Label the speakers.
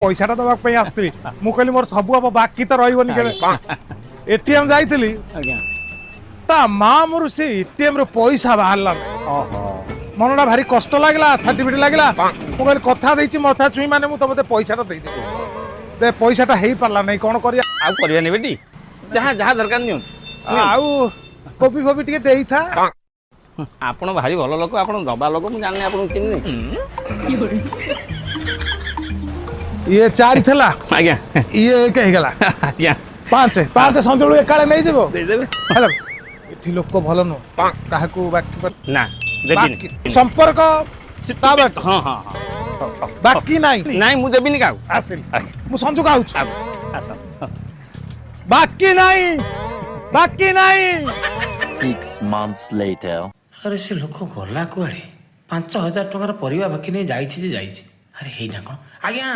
Speaker 1: पैसाटा दवा पे आसती मु कहली मोर सब अब बाकी तो रहीबनी केबे एटीएम जाइतली
Speaker 2: आज्ञा
Speaker 1: ता मां मोर से एटीएम रो पैसा बाहरला
Speaker 2: ओहो
Speaker 1: मनटा भारी कष्ट लागला सर्टिफिकेट लागला मु कहली कथा देछि मथा छुई माने मु तमते पैसाटा देई दे पैसाटा हेई पारला नै कोन करिया
Speaker 2: आउ करिया ने बेटी जहाँ जहाँ दरकार नियो
Speaker 1: आउ कॉपी फोपी टिके देई था
Speaker 2: आपण भारी भल लोक आपण दबा लोक मु जानने आपण चिन्नी
Speaker 1: ये 4 थला
Speaker 2: आज्ञा
Speaker 1: ये एक हे गला
Speaker 2: आज्ञा
Speaker 1: 5 संजळू एकाळे नै देबो
Speaker 2: दे देबे
Speaker 1: हेलो एठी लोक भलो न काहाकू बाकी
Speaker 2: ना देबिनी
Speaker 1: बाकी संपर्क ताबट
Speaker 2: हां हां हां
Speaker 1: बाकी नाही
Speaker 2: नाही मु देबिनी काउ
Speaker 1: आसिल मु संजू गाउछ
Speaker 2: आसा
Speaker 1: बाकी नाही
Speaker 3: 6 months later.
Speaker 4: अरे से लोक गला कुआड़े 5000 टकर परिवा बाकी नहीं जाइछि जे जाइछि अरे हेई ना कोन आज्ञा